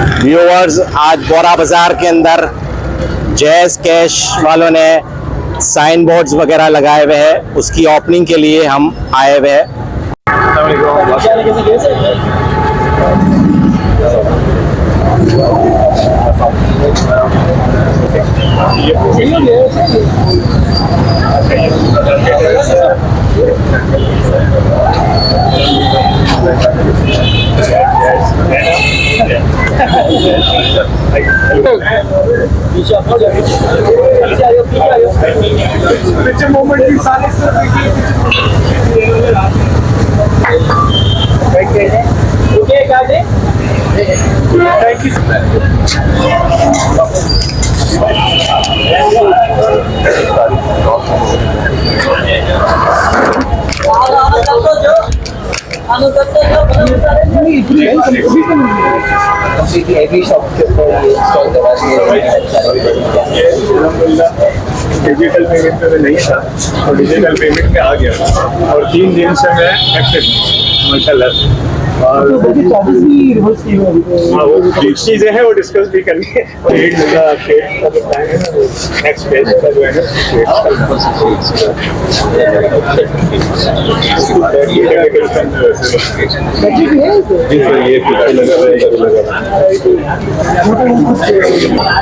Viewers, आज बोरा बाजार के अंदर जैज़ कैश वालों ने साइन बोर्ड्स वगैरह लगाए हुए हैं, उसकी ओपनिंग के लिए हम आए हुए हैं। डिजिटल पेमेंट पे नहीं था और डिजिटल पेमेंट पे आ गया और 3 दिन से मैं एक्टिव माशाल्लाह। और चीज़ें हैं वो डिस्कस भी करनी है। नेक्स्ट पेज का जो है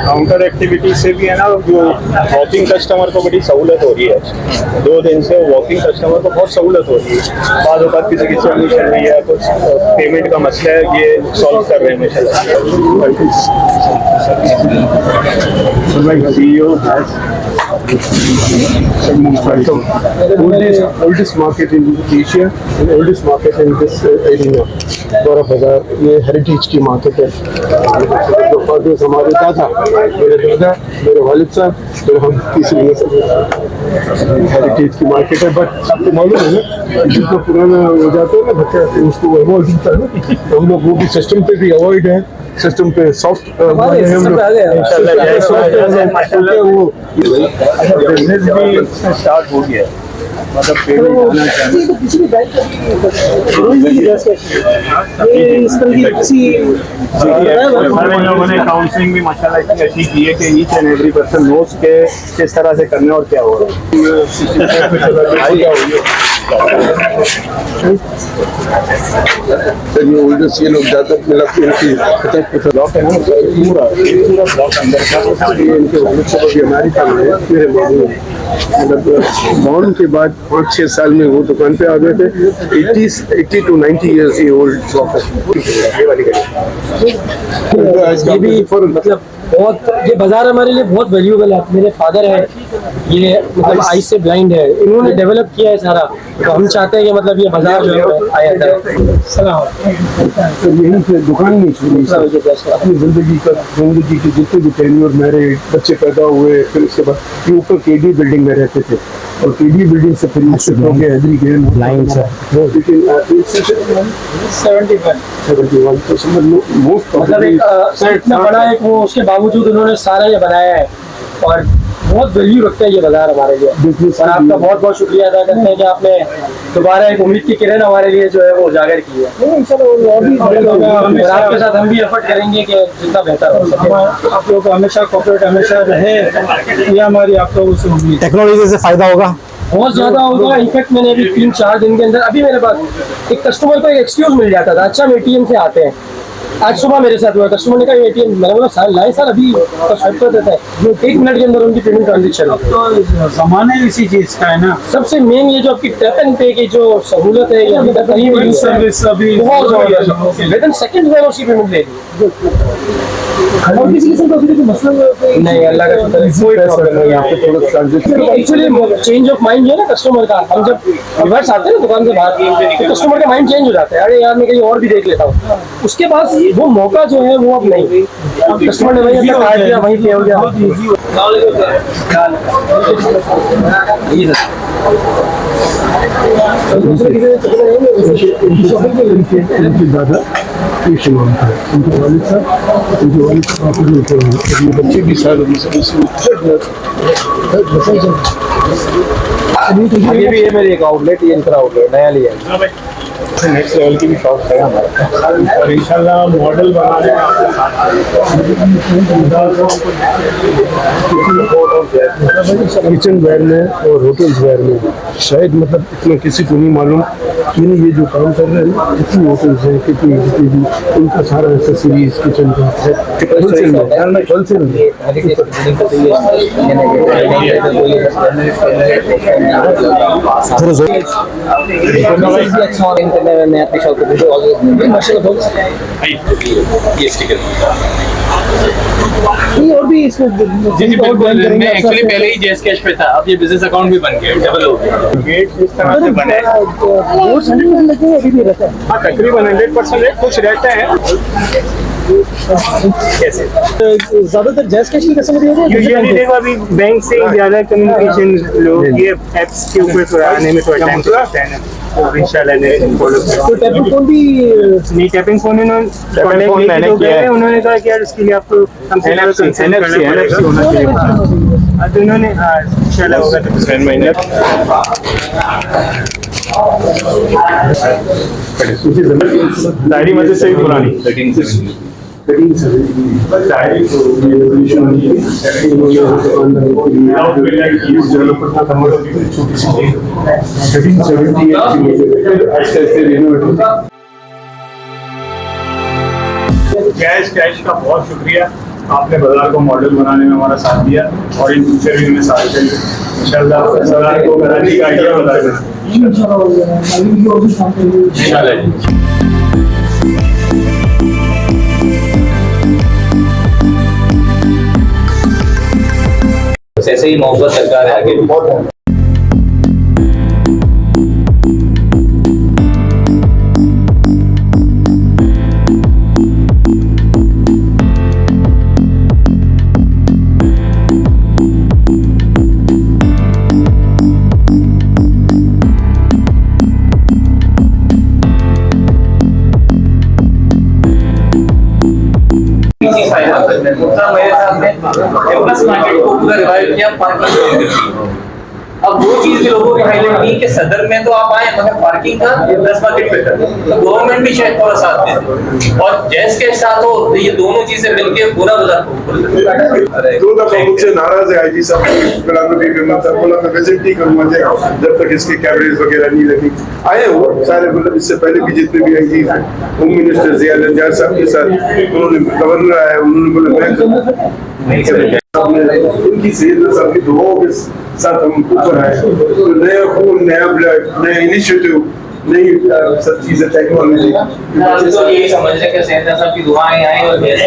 काउंटर एक्टिविटी से भी है ना, जो वॉकिंग कस्टमर को बड़ी सहूलत हो रही है। 2 दिन से वॉकिंग कस्टमर को बहुत सहूलत हो रही है। बाद बात किसी की सर्विस चल रही है, कुछ पेमेंट का मसला है, ये सॉल्व कर रहे हैं oldest market in Asia and oldest market in this area. बोरा बाजार ये हेरिटेज की मार्केट है। जो फादर्स हमारे दादा, मेरे वालिद साहब, फिर हम इसलिए हेरिटेज की मार्केट है। बट आपको मालूम है ना, जितना पुराना हो जाता है ना बच्चा, उसको अवॉइड होता है ना। हम लोग वो भी सिस्टम पे भी अवॉइड है, सिस्टम पे सॉफ्ट स्टार्ट हो गया। मतलब लोगों ने काउंसलिंग भी माशाल्लाह इतनी अच्छी की है कि each and every person knows के किस तरह से करने और क्या हो रहा ये लोग ज़्यादा ब्लॉक है ना, पूरा ब्लॉक अंदर इनके वालिद साहब अभी अमेरिका में है। मेरे मामले में मतलब बॉन्ड के बाद 5-6 साल में वो दुकान पे आ गए थे। 80 to 90 years ये ओल्ड शॉप है। ये वाली ये भी मतलब बहुत, ये बाजार हमारे लिए बहुत वैल्यूएबल है। मेरे फादर है, ये मतलब आई से ब्लाइंड है, इन्होंने डेवलप किया है सारा। तो हम चाहते हैं कि मतलब ये बाजार जो है आया था। तो यहीं से दुकान नहीं छोड़ी, अपनी जिंदगी के जितने भी टेन्योर मैरिड बच्चे पैदा हुए, फिर उसके बाद ये ऊपर केडी बिल्डिंग में रहते थे और केडी बिल्डिंग से फिर शिफ्ट हो गए हैदरी गेम लाइन से। लेकिन 71 तो समझ लो मोस्ट मतलब इतना बड़ा है वो, उसके बावजूद उन्होंने सारा ये बनाया है और बहुत वैल्यू रखता है ये बाजार हमारे लिए। और आपका बहुत बहुत शुक्रिया अदा करते हैं कि आपने दोबारा एक उम्मीद की किरण हमारे लिए जो है वो उजागर की है। और आपके साथ हम भी एफर्ट करेंगे कि जितना बेहतर हो सके। आप लोग हमेशा कॉर्पोरेट हमेशा रहे, ये हमारी आप लोगों से उम्मीद। टेक्नोलॉजी से फायदा होगा, बहुत ज्यादा होगा। इनफैक्ट मैंने अभी 3-4 दिन के अंदर, अभी मेरे पास एक कस्टमर को एक एक्सक्यूज मिल जाता था, अच्छा हम ATM से आते हैं। आज सुबह मेरे साथ हुआ, कस्टमर ने कहा ATM, मैंने बोला सर लाए सर, अभी तो स्वाइप कर देता है, 1 मिनट के अंदर उनकी पेमेंट ट्रांजेक्शन हो। तो जमाना इसी चीज का है ना। सबसे मेन ये जो आपकी टैप एंड पे की जो सहूलत है, ये अभी तक कहीं भी सर्विस अभी बहुत जबरदस्त, विदिन सेकंड में उसकी पेमेंट ले ली। और किसी किस्म का अभी कोई मसला नहीं, अल्लाह का शुक्र है, कोई प्रॉब्लम नहीं। यहाँ पे थोड़ा transaction actually change of mind जो है ना कस्टमर का, हम जब रिवर्स आते हैं ना दुकान से बाहर, तो कस्टमर का माइंड चेंज हो जाता है, अरे यार मैं कहीं और भी देख लेता हूँ। उसके बाद वो मौका जो है वो अब नहीं, कस्टमर ने वही अपना कार्ड दिया, वहीं पे हो गया। दादा उनके वालिद साहब बच्चे भी साल ये भी है मेरे एक आउटलेट, ये इंटर आउटलेट नया लिया है। से नेक्स्ट लेवल की भी शॉप है हमारा, और इंशाल्लाह मॉडल बनाने में आपके किचन वेयर में और होटल्स वेयर में शायद मतलब इतना किसी को नहीं मालूम कि ये जो काम कर रहे हैं कितनी होटल्स हैं, कितनी उनका सारा एक्सेसरीज किचन का है होलसेल में। और भी इसमें जी जी बिल्कुल, मैं एक्चुअली पहले ही जैस कैश पे था, अब ये बिजनेस अकाउंट भी बन गया, डबल हो गया। गेट जिस तरह से बने हैं, अभी भी रहता है। हाँ तकरीबन 100% कुछ रहते हैं। कैसे ज्यादातर जैस कैश की कस्टमर यूजुअली देखो अभी बैंक से ज्यादा कम्युनिकेशन लोग ये एप्स के ऊपर थोड़ा आने में थोड़ा टाइम लगता है ना, तो इंशाल्लाह ने फॉलो तो टैपिंग फोन भी नहीं टैपिंग फोन मैंने किया है, उन्होंने कहा कि यार इसके लिए आपको हमसे NFC होना चाहिए। तो उन्होंने इंशाल्लाह होगा तो फ्रेंड महीने डायरी मस्जिद से भी पुरानी कैश का बहुत शुक्रिया, आपने बाजार को मॉडल बनाने में हमारा साथ दिया और इन फ्यूचर भी हमें साथ देंगे इंशाल्लाह। बाजार को कराची का आइडिया बताएगा इंशाल्लाह। ऐसे ही मोहब्बत सरकार है आगे भी। मेरे साथ में एमएस मार्केट को पूरा रिवाइव किया, पार्किंग। अब वो चीज भी लोगों की हाईलाइट की कि सदर में तो आप आए मगर पार्किंग का एमएस मार्केट पे कर, तो गवर्नमेंट भी शायद थोड़ा साथ दे और जैस के साथ हो तो ये दोनों चीजें मिलके पूरा बाजार को दो दफा मुझसे नाराज है आईजी साहब, बोला मैं विजिट नहीं करूंगा जब तक इसके कैमरेज वगैरह नहीं लगी। आए वो सारे, मतलब इससे पहले भी जितने भी आईजी हैं, होम मिनिस्टर जिया नजार साहब के साथ, उन्होंने गवर्नर आया, उन्होंने बोला मैं उनकी सेहत सबकी दुआओं के साथ हम ऊपर आए, तो नया खून, नया ब्लड, नया इनिशिएटिव, नई सब चीजें, टेक्नोलॉजी, तो यही समझ रहे कि सेहत साहब की दुआएं आए और जैसे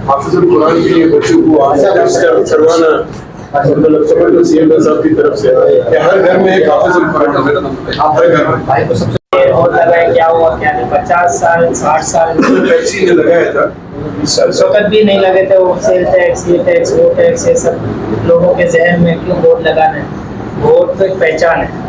हाफिजुल कुरान के लिए बच्चों को करवाना, मतलब समझ लो सीएम साहब की तरफ से कि हर घर में एक हाफिजुल कुरान, हर घर में। और लगाए क्या हुआ क्या नहीं, 50 साल 60 साल पेप्सी ने लगाया था, उस वक्त भी नहीं लगे थे। वो सेल टैक्स, ये टैक्स, वो टैक्स, ये सब लोगों के जहन में क्यों वोट लगाना है? वोट तो एक पहचान है।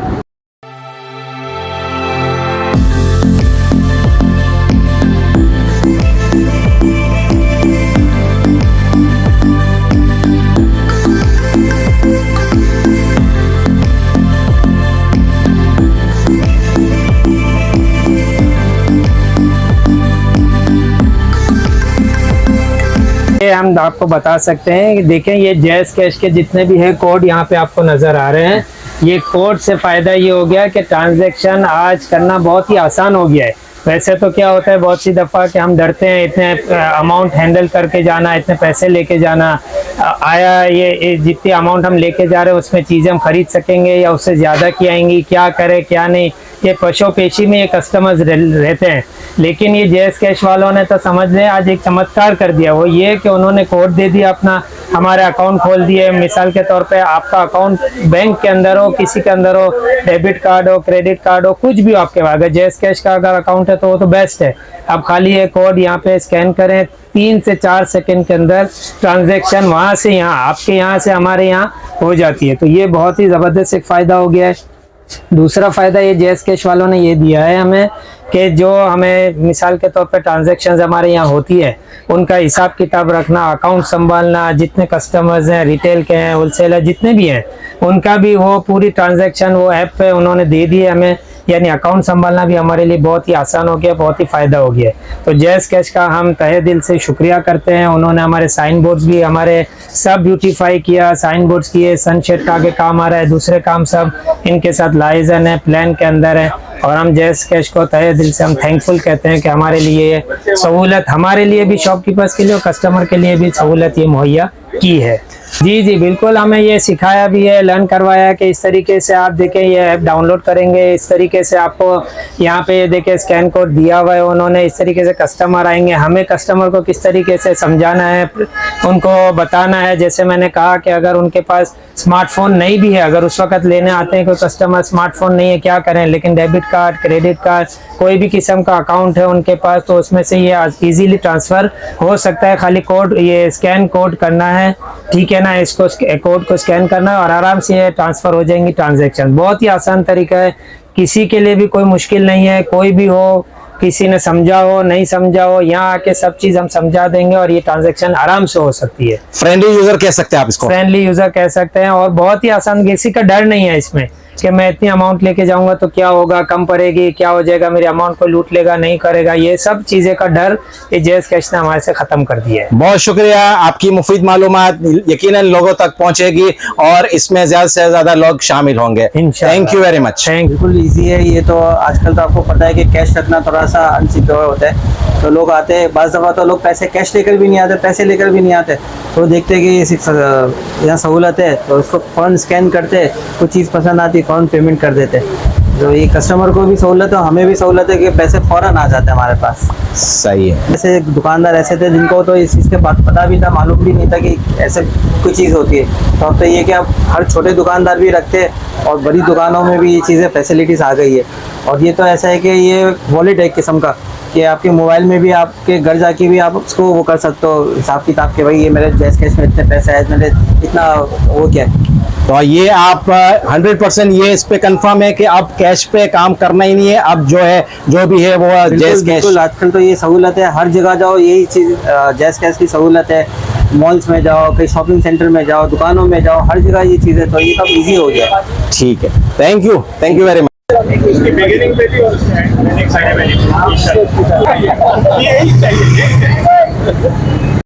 हम आपको बता सकते हैं कि देखें ये जैस कैश के जितने भी है कोड यहाँ पे आपको नज़र आ रहे हैं। ये कोड से फ़ायदा ये हो गया कि ट्रांजैक्शन आज करना बहुत ही आसान हो गया है। वैसे तो क्या होता है बहुत सी दफ़ा कि हम डरते हैं इतने अमाउंट हैंडल करके जाना, इतने पैसे लेके जाना, आया ये जितनी अमाउंट हम लेके जा रहे हैं उसमें चीज़ें हम खरीद सकेंगे या उससे ज़्यादा की आएंगी, क्या करें क्या नहीं, ये पशोपेशी में ये कस्टमर्स रहते हैं। लेकिन ये जैस कैश वालों ने तो समझ लें आज एक चमत्कार कर दिया। वो ये कि उन्होंने कोड दे दिया अपना, हमारे अकाउंट खोल दिए। मिसाल के तौर पे आपका अकाउंट बैंक के अंदर हो, किसी के अंदर हो, डेबिट कार्ड हो, क्रेडिट कार्ड हो, कुछ भी हो आपके पास, अगर जैस कैश का अगर अकाउंट है तो वो तो बेस्ट है। आप खाली ये कोड यहाँ पे स्कैन करें, 3 से 4 सेकंड के अंदर ट्रांजैक्शन वहाँ से यहाँ, आपके यहाँ से हमारे यहाँ हो जाती है। तो ये बहुत ही ज़बरदस्त एक फ़ायदा हो गया है। दूसरा फ़ायदा ये जैज़ कैश वालों ने ये दिया है हमें कि जो हमें मिसाल के तौर पे ट्रांजैक्शंस हमारे यहाँ होती है, उनका हिसाब किताब रखना, अकाउंट संभालना, जितने कस्टमर्स हैं, रिटेल के हैं, होलसेलर जितने भी हैं, उनका भी वो पूरी ट्रांजैक्शन वो ऐप पे उन्होंने दे दी है हमें। यानी अकाउंट संभालना भी हमारे लिए बहुत ही आसान हो गया, बहुत ही फ़ायदा हो गया। तो जैज़ कैश का हम तहे दिल से शुक्रिया करते हैं। उन्होंने हमारे साइन बोर्ड्स भी हमारे सब ब्यूटीफाई किया, साइन बोर्ड्स किए, सनशेड का आगे काम आ रहा है, दूसरे काम सब इनके साथ लाइजन है, प्लान के अंदर है। और हम जैज़ कैश को तहे दिल से हम थैंकफुल कहते हैं कि हमारे लिए सहूलत, हमारे लिए भी शॉपकीपर्स के लिए और कस्टमर के लिए भी सहूलत ये मुहैया की है। जी जी बिल्कुल, हमें ये सिखाया भी है, लर्न करवाया है कि इस तरीके से आप देखें, ये ऐप डाउनलोड करेंगे, इस तरीके से आपको यहाँ पे देखें स्कैन कोड दिया हुआ है उन्होंने, इस तरीके से कस्टमर आएंगे, हमें कस्टमर को किस तरीके से समझाना है, उनको बताना है। जैसे मैंने कहा कि अगर उनके पास स्मार्टफोन नहीं भी है, अगर उस वक्त लेने आते हैं कोई कस्टमर, स्मार्टफोन नहीं है, क्या करें, लेकिन डेबिट कार्ड, क्रेडिट कार्ड, कोई भी किस्म का अकाउंट है उनके पास, तो उसमें से ये इजीली ट्रांसफ़र हो सकता है। खाली कोड, ये स्कैन कोड करना है, ठीक है ना, इसको कोड को स्कैन करना है और आराम से ये ट्रांसफ़र हो जाएंगी ट्रांजैक्शन। बहुत ही आसान तरीका है, किसी के लिए भी कोई मुश्किल नहीं है। कोई भी हो, किसी ने समझा हो, नहीं समझा हो, यहाँ आके सब चीज़ हम समझा देंगे और ये ट्रांजैक्शन आराम से हो सकती है। फ्रेंडली यूजर कह सकते हैं आप इसको, फ्रेंडली यूजर कह सकते हैं। और बहुत ही आसान, किसी का डर नहीं है इसमें कि मैं इतनी अमाउंट लेके जाऊंगा तो क्या होगा, कम पड़ेगी, क्या हो जाएगा, मेरे अमाउंट को लूट लेगा, नहीं करेगा, ये सब चीज़ें का डर ये जैज़ कैश ने हमारे से ख़त्म कर दिया है। बहुत शुक्रिया, आपकी मुफीद मालूमात यकीनन लोगों तक पहुंचेगी और इसमें ज्यादा से ज्यादा लोग शामिल होंगे। इंशाल्लाह। Thank you very much. बिल्कुल इजी है ये तो। आजकल तो आपको पता है कि कैश रखना थोड़ा सा अनसिक्योर होता है, तो लोग आते हैं, बाज़ दफ़ा तो लोग पैसे कैश लेकर भी नहीं आते, पैसे लेकर भी नहीं आते, तो देखते हैं कि सिर्फ यहाँ सहूलत है तो उसको फ़ौरन स्कैन करते, कुछ चीज़ पसंद आती फ़ौरन पेमेंट कर देते। तो ये कस्टमर को भी सहूलत है, हमें भी सहूलत है कि पैसे फ़ौरन आ जाते हैं हमारे पास। सही है। जैसे दुकानदार ऐसे थे जिनको तो इस चीज़ के बात पता भी था, मालूम भी नहीं था कि ऐसे कोई चीज़ होती है। तो अब तो ये कि अब हर छोटे दुकानदार भी रखते हैं और बड़ी दुकानों में भी ये चीज़ें फैसिलिटीज़ आ गई है। और ये तो ऐसा है कि ये वॉलेट है एक किस्म का, कि आपके मोबाइल में भी आपके घर जाके भी आप उसको वो कर सकते हो हिसाब किताब के, भाई ये मेरे जैज़ कैश में इतने पैसे है, मेरे इतना वो क्या है। तो ये आप 100% ये इस पे कंफर्म है कि अब कैश पे काम करना ही नहीं है, अब जो है जो भी है वो जैज़ कैश। बिल्कुल, आजकल तो ये सहूलत है, हर जगह जाओ यही चीज़, जैज़ कैश की सहूलत है। मॉल्स में जाओ, कहीं शॉपिंग सेंटर में जाओ, दुकानों में जाओ, हर जगह ये चीज़ें, तो ये सब इजी हो गया। ठीक है, थैंक यू वेरी मच। उसकी बिगिनिंग पे भी और उसके एंडिंग साइड में भी यही चाहिए।